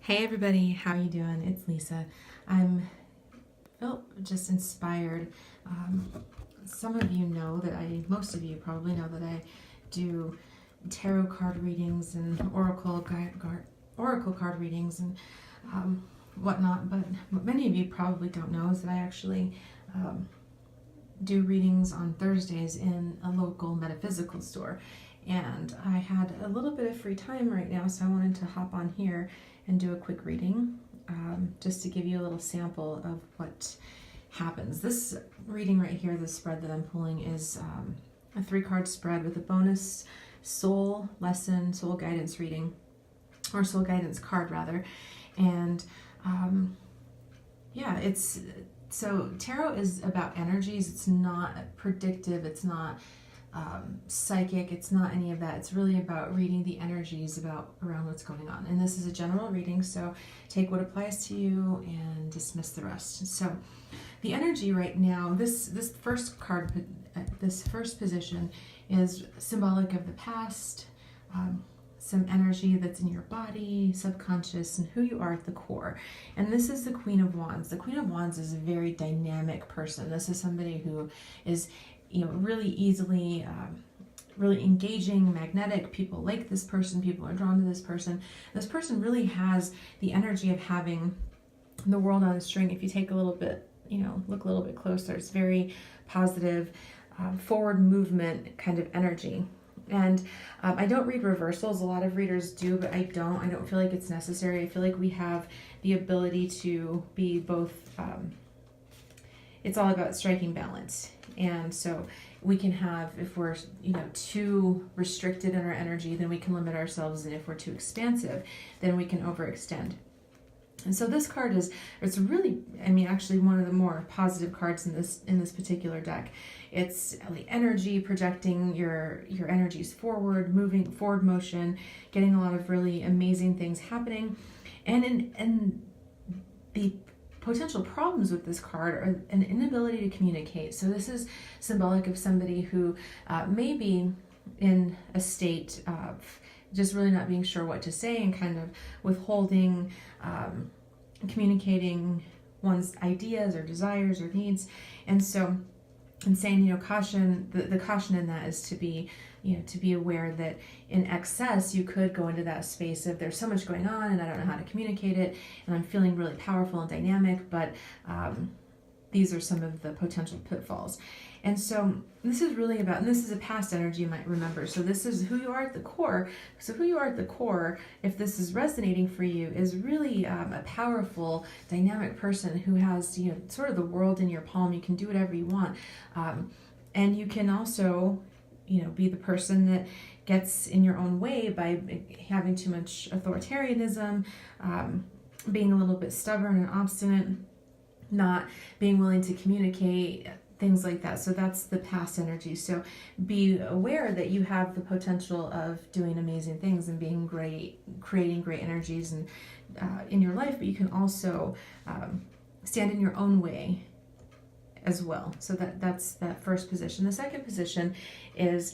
Hey everybody, how you doing? It's Lisa. I'm felt just inspired. Some of you know that most of you probably know that I do tarot card readings and oracle card readings and whatnot. But what many of you probably don't know is that I actually do readings on Thursdays in a local metaphysical store. And I had a little bit of free time right now, so I wanted to hop on here and do a quick reading, just to give you a little sample of what happens. This reading right here, the spread that I'm pulling, is a 3-card spread with a bonus soul lesson, soul guidance reading, or soul guidance card rather. And yeah, so tarot is about energies. It's not predictive. It's not psychic. It's not any of that. It's really about reading the energies around what's going on. And this is a general reading, so take what applies to you and dismiss the rest. So the energy right now, this first card, this first position is symbolic of the past, some energy that's in your body, subconscious, and who you are at the core. And this is the Queen of Wands. The Queen of Wands is a very dynamic person. This is somebody who is really easily, really engaging, magnetic. People like this person. People are drawn to this person. This person really has the energy of having the world on a string. If you take a little bit, look a little bit closer, it's very positive, forward movement kind of energy. And I don't read reversals. A lot of readers do, but I don't feel like it's necessary. I feel like we have the ability to be both. It's all about striking balance. And so we can have, if we're too restricted in our energy, then we can limit ourselves. And if we're too expansive, then we can overextend. And so this card it's really, actually one of the more positive cards in this particular deck. It's like energy, projecting your energies forward, moving forward motion, getting a lot of really amazing things happening. And the potential problems with this card are an inability to communicate. So this is symbolic of somebody who may be in a state of just really not being sure what to say and kind of withholding communicating one's ideas or desires or needs. And so, and saying, caution, the caution in that is to be aware that in excess, you could go into that space of there's so much going on and I don't know how to communicate it and I'm feeling really powerful and dynamic, but these are some of the potential pitfalls. And so this is really about, and this is a past energy you might remember. So this is who you are at the core. So who you are at the core, if this is resonating for you, is really a powerful, dynamic person who has, sort of the world in your palm. You can do whatever you want. And you can also, be the person that gets in your own way by having too much authoritarianism, being a little bit stubborn and obstinate, not being willing to communicate, things like that. So that's the past energy. So be aware that you have the potential of doing amazing things and being great, creating great energies and in your life, but you can also stand in your own way as well. So that's that first position. The second position is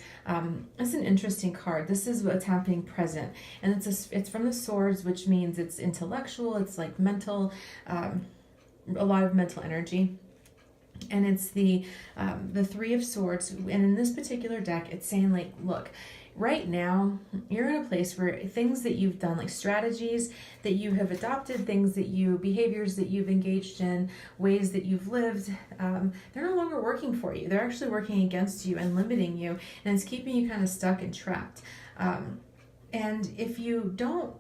it's an interesting card. This is what's happening present, and it's from the Swords, which means it's intellectual. It's like mental, a lot of mental energy. And it's the Three of Swords. And in this particular deck, it's saying like, look, right now you're in a place where things that you've done, like strategies that you have adopted, behaviors that you've engaged in, ways that you've lived, they're no longer working for you. They're actually working against you and limiting you, and it's keeping you kind of stuck and trapped. And if you don't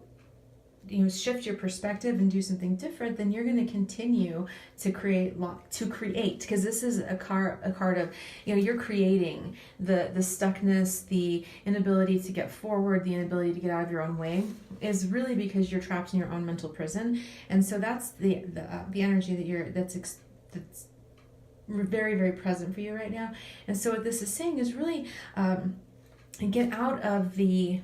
shift your perspective and do something different, then you're going to continue to create, because this is a card of, you're creating the stuckness, the inability to get forward, the inability to get out of your own way is really because you're trapped in your own mental prison. And so that's the energy that's very, very present for you right now. And so what this is saying is really get out of the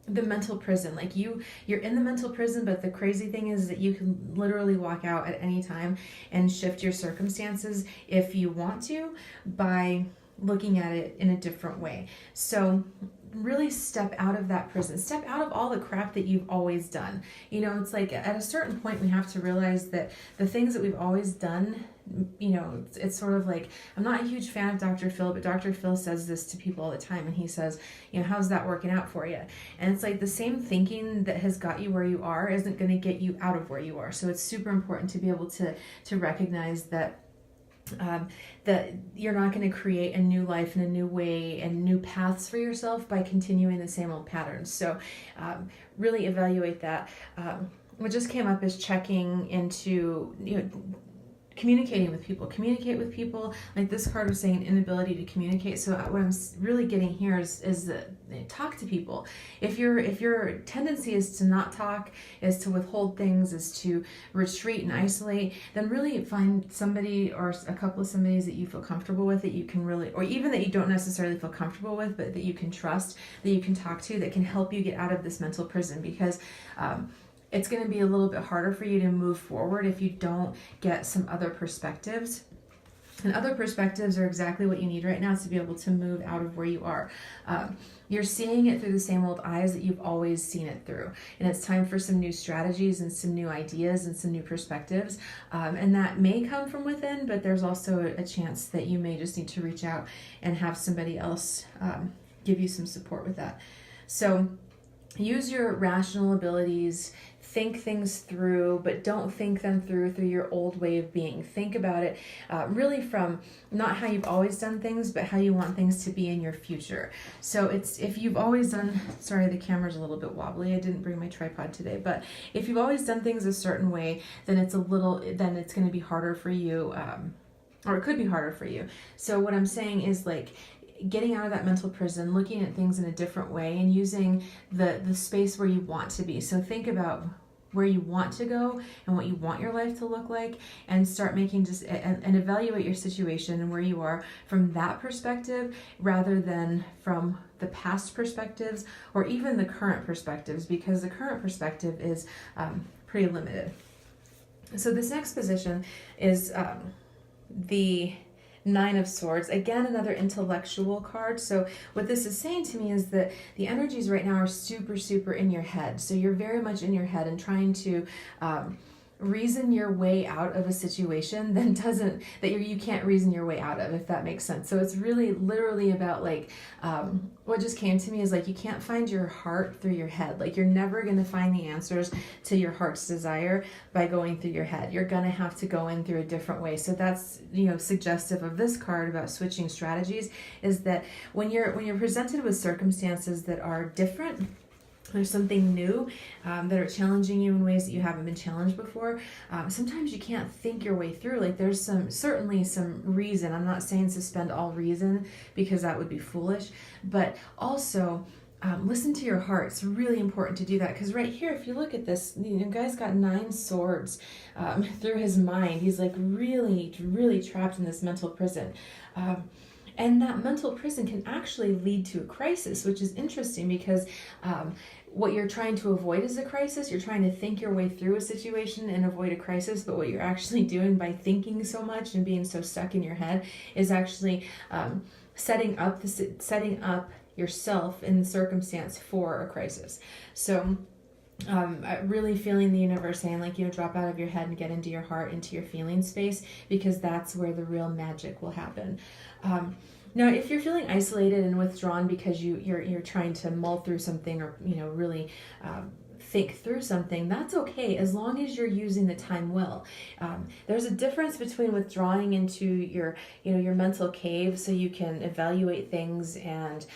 mental prison. Like you're in the mental prison, but the crazy thing is that you can literally walk out at any time and shift your circumstances if you want to by looking at it in a different way. So really step out of that prison, step out of all the crap that you've always done. You know, it's like at a certain point we have to realize that the things that we've always done, you know, it's sort of like, I'm not a huge fan of Dr. Phil, but Dr. Phil says this to people all the time, and he says, you know, how's that working out for you? And it's like the same thinking that has got you where you are isn't going to get you out of where you are. So it's super important to be able to recognize that that you're not going to create a new life and a new way and new paths for yourself by continuing the same old patterns. So really evaluate that. What just came up is checking into, you know, communicating with people. Communicate with people. Like this card was saying, inability to communicate. So what I'm really getting here is that talk to people. If your tendency is to not talk, is to withhold things, is to retreat and isolate, then really find somebody or a couple of somebodies that you feel comfortable with, that you can really, or even that you don't necessarily feel comfortable with, but that you can trust, that you can talk to, that can help you get out of this mental prison. Because it's going to be a little bit harder for you to move forward if you don't get some other perspectives. And other perspectives are exactly what you need right now to be able to move out of where you are. You're seeing it through the same old eyes that you've always seen it through. And it's time for some new strategies and some new ideas and some new perspectives. And that may come from within, but there's also a chance that you may just need to reach out and have somebody else give you some support with that. So use your rational abilities, think things through, but don't think them through your old way of being. Think about it really from not how you've always done things, but how you want things to be in your future. So it's, if you've always done, sorry, the camera's a little bit wobbly. I didn't bring my tripod today, but if you've always done things a certain way, then it's going to be harder for you, or it could be harder for you. So what I'm saying is, like, getting out of that mental prison, looking at things in a different way, and using the space where you want to be. So think about where you want to go and what you want your life to look like, and start making and evaluate your situation and where you are from that perspective, rather than from the past perspectives or even the current perspectives, because the current perspective is pretty limited. So this next position is the Nine of Swords. Again, another intellectual card. So what this is saying to me is that the energies right now are super, super in your head. So you're very much in your head and trying to reason your way out of a situation that you can't reason your way out of, if that makes sense. So it's really literally about, like, what just came to me is, like, you can't find your heart through your head. Like, you're never going to find the answers to your heart's desire by going through your head. You're going to have to go in through a different way. So that's, you know, suggestive of this card about switching strategies, is that when you're presented with circumstances that are different, there's something new that are challenging you in ways that you haven't been challenged before. Sometimes you can't think your way through. Like, there's certainly some reason. I'm not saying suspend all reason, because that would be foolish, but also listen to your heart. It's really important to do that, because right here, if you look at this, you know, guy's got 9 swords through his mind. He's like really, really trapped in this mental prison. And that mental prison can actually lead to a crisis, which is interesting, because what you're trying to avoid is a crisis. You're trying to think your way through a situation and avoid a crisis, but what you're actually doing by thinking so much and being so stuck in your head is actually setting up yourself in the circumstance for a crisis. So really feeling the universe saying, like, you know, drop out of your head and get into your heart, into your feeling space, because that's where the real magic will happen. Now, if you're feeling isolated and withdrawn because you're trying to mull through something, or, you know, really think through something, that's okay, as long as you're using the time well. There's a difference between withdrawing into your mental cave so you can evaluate things and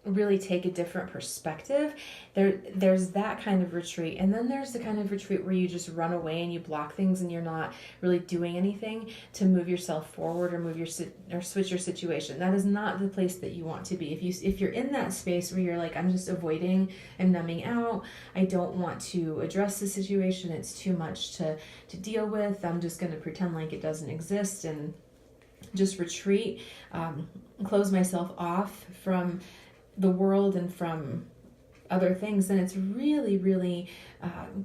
really take a different perspective. There's that kind of retreat, and then there's the kind of retreat where you just run away and you block things and you're not really doing anything to move yourself forward or switch your situation. That is not the place that you want to be. If you're in that space where you're like, I'm just avoiding, I'm numbing out, I don't want to address the situation, it's too much to deal with, I'm just going to pretend like it doesn't exist and just retreat, close myself off from the world and from other things, then it's really, really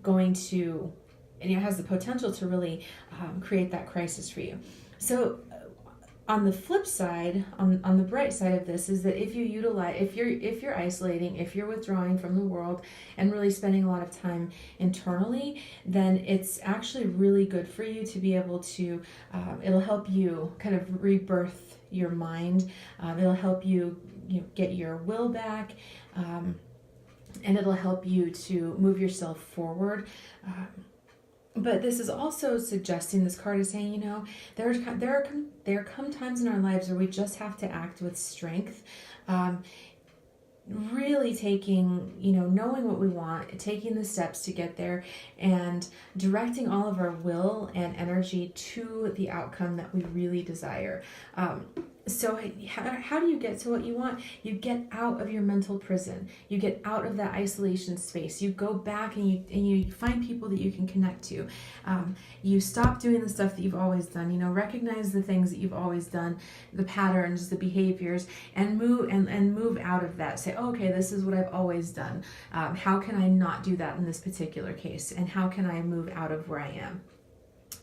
going to, and it has the potential to really create that crisis for you. So on the flip side, on the bright side of this, is that if you utilize, if you're isolating, if you're withdrawing from the world and really spending a lot of time internally, then it's actually really good for you to be able to, it'll help you kind of rebirth your mind. It'll help you, get your will back, and it'll help you to move yourself forward. But this is also suggesting, this card is saying, there come times in our lives where we just have to act with strength. Really taking, knowing what we want, taking the steps to get there, and directing all of our will and energy to the outcome that we really desire. So how do you get to what you want? You get out of your mental prison. You get out of that isolation space. You go back and you find people that you can connect to. You stop doing the stuff that you've always done. Recognize the things that you've always done, the patterns, the behaviors, and move out of that. Say, okay, this is what I've always done. How can I not do that in this particular case? And how can I move out of where I am?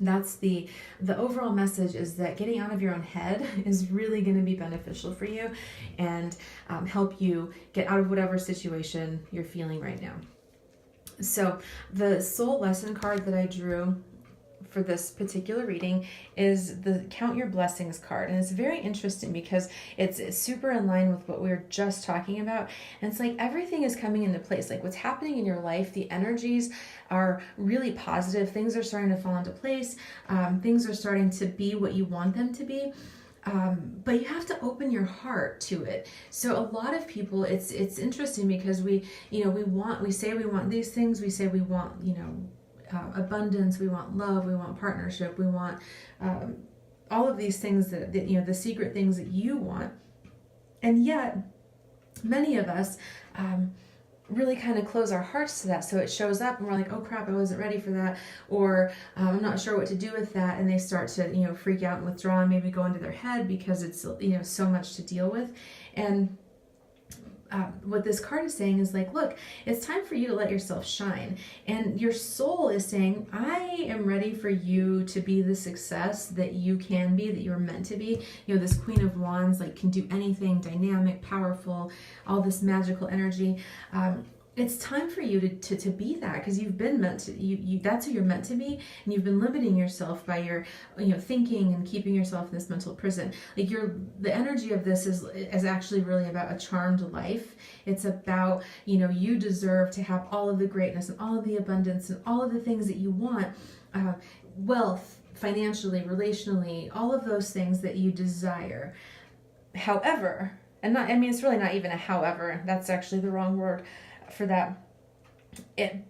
That's the overall message, is that getting out of your own head is really going to be beneficial for you and help you get out of whatever situation you're feeling right now. So the soul lesson card that I drew for this particular reading is the Count Your Blessings card. And it's very interesting because it's super in line with what we were just talking about. And it's like everything is coming into place. Like what's happening in your life, the energies are really positive. Things are starting to fall into place. Things are starting to be what you want them to be. But you have to open your heart to it. So a lot of people, it's interesting because we say we want these things. We say we want, abundance, we want love, we want partnership, we want all of these things that the secret things that you want. And yet many of us really kind of close our hearts to that. So it shows up and we're like, oh crap, I wasn't ready for that, or I'm not sure what to do with that, and they start to freak out and withdraw and maybe go into their head because it's so much to deal with. And what this card is saying is like, look, it's time for you to let yourself shine. And your soul is saying, I am ready for you to be the success that you can be, that you're meant to be. This Queen of Wands, like, can do anything, dynamic, powerful, all this magical energy. It's time for you to be that, because you've been meant to, that's who you're meant to be, and you've been limiting yourself by your thinking and keeping yourself in this mental prison. Like the energy of this is actually really about a charmed life. It's about, you deserve to have all of the greatness and all of the abundance and all of the things that you want, wealth, financially, relationally, all of those things that you desire. However, it's really not even a however, that's actually the wrong word for that.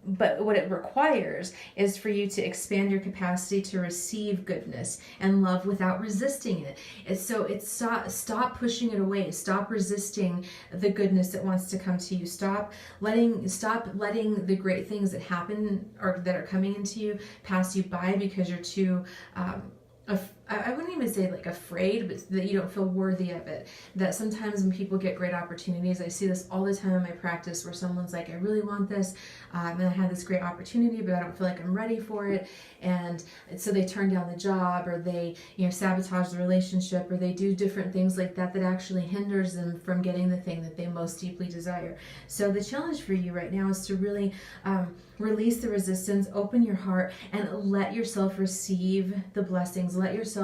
But what it requires is for you to expand your capacity to receive goodness and love without resisting it. Stop pushing it away. Stop resisting the goodness that wants to come to you. Stop letting the great things that happen or that are coming into you pass you by because you're too I wouldn't even say like afraid, but that you don't feel worthy of it. That sometimes when people get great opportunities, I see this all the time in my practice, where someone's like, I really want this, and I had this great opportunity, but I don't feel like I'm ready for it. And so they turn down the job, or they sabotage the relationship, or they do different things like that actually hinders them from getting the thing that they most deeply desire. So the challenge for you right now is to really release the resistance, open your heart, and let yourself receive the blessings. Let yourself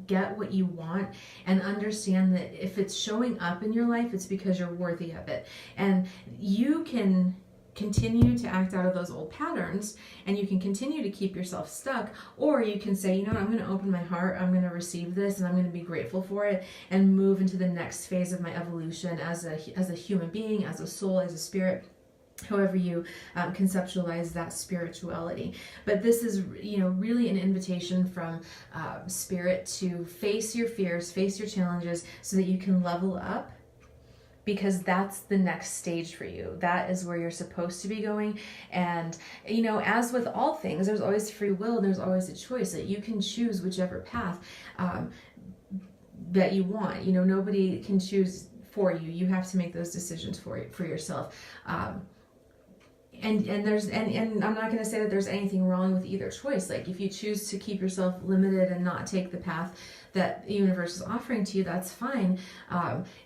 get what you want, and understand that if it's showing up in your life, it's because you're worthy of it. And you can continue to act out of those old patterns, and you can continue to keep yourself stuck, or you can say, I'm going to open my heart, I'm going to receive this, and I'm going to be grateful for it, and move into the next phase of my evolution as a human being, as a soul, as a spirit, however you conceptualize that spirituality. But this is really an invitation from spirit to face your fears, face your challenges, so that you can level up, because that's the next stage for you. That is where you're supposed to be going. And as with all things, there's always free will, there's always a choice that you can choose whichever path that you want. Nobody can choose for you. You have to make those decisions for yourself. and I'm not going to say that there's anything wrong with either choice. Like if you choose to keep yourself limited and not take the path that the universe is offering to you, that's fine.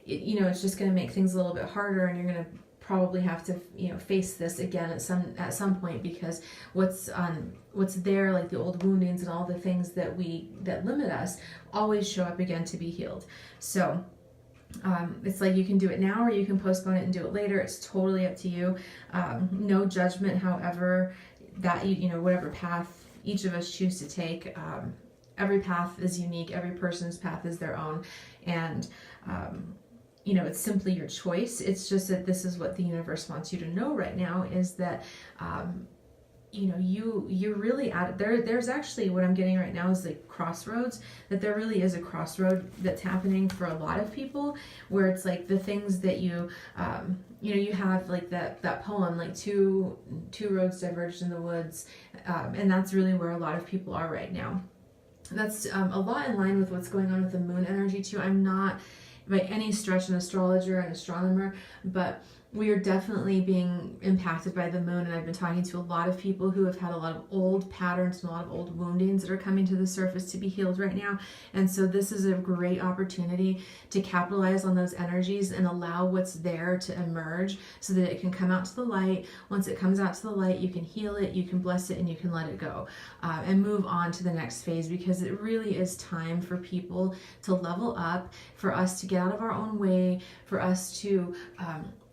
It's just going to make things a little bit harder, and you're going to probably have to face this again at some point, because what's there, like the old woundings and all the things that limit us, always show up again to be healed. So it's like you can do it now or you can postpone it and do it later. It's totally up to you. No judgment, however, that whatever path each of us choose to take. Every path is unique. Every person's path is their own, and it's simply your choice. It's just that this is what the universe wants you to know right now, is that you're really at there's actually, what I'm getting right now is like crossroads, that there really is a crossroad that's happening for a lot of people, where it's like the things that you have, like that poem, like two roads diverged in the woods, and that's really where a lot of people are right now. That's a lot in line with what's going on with the moon energy too. I'm not by any stretch an astrologer and astronomer, but we are definitely being impacted by the moon, and I've been talking to a lot of people who have had a lot of old patterns and a lot of old woundings that are coming to the surface to be healed right now. And so this is a great opportunity to capitalize on those energies and allow what's there to emerge so that it can come out to the light. Once it comes out to the light, you can heal it, you can bless it, and you can let it go, and move on to the next phase, because it really is time for people to level up, for us to get out of our own way, for us to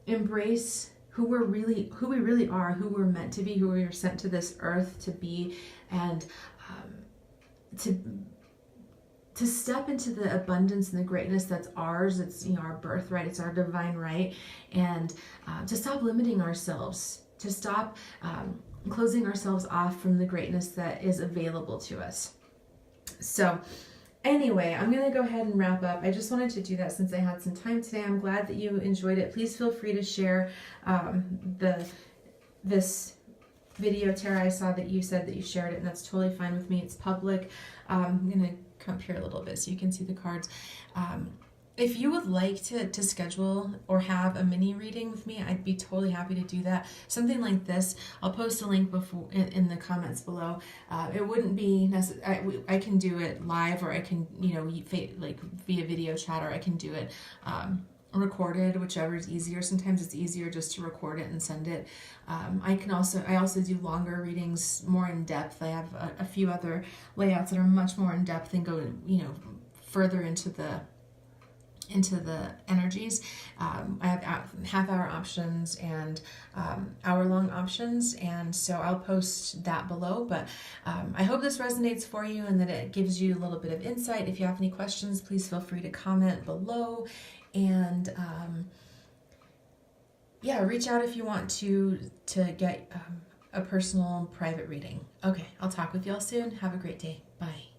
embrace who we really are, who we're meant to be, who we were sent to this earth to be, and to step into the abundance and the greatness that's ours. It's our birthright, it's our divine right, and to stop limiting ourselves, to stop closing ourselves off from the greatness that is available to us. So anyway, I'm going to go ahead and wrap up. I just wanted to do that since I had some time today. I'm glad that you enjoyed it. Please feel free to share this video, Tara. I saw that you said that you shared it, and that's totally fine with me. It's public. I'm going to come up here a little bit so you can see the cards. If you would like to schedule or have a mini reading with me, I'd be totally happy to do that. Something like this, I'll post a link before in the comments below. It wouldn't be necessary. I can do it live, or I can, like via video chat, or I can do it recorded, whichever is easier. Sometimes it's easier just to record it and send it. I also do longer readings, more in depth. I have a few other layouts that are much more in depth and go, further into the energies. I have half-hour options and hour-long options, and so I'll post that below. But I hope this resonates for you and that it gives you a little bit of insight. If you have any questions, please feel free to comment below, and reach out if you want to get a personal private reading. Okay, I'll talk with y'all soon. Have a great day. Bye.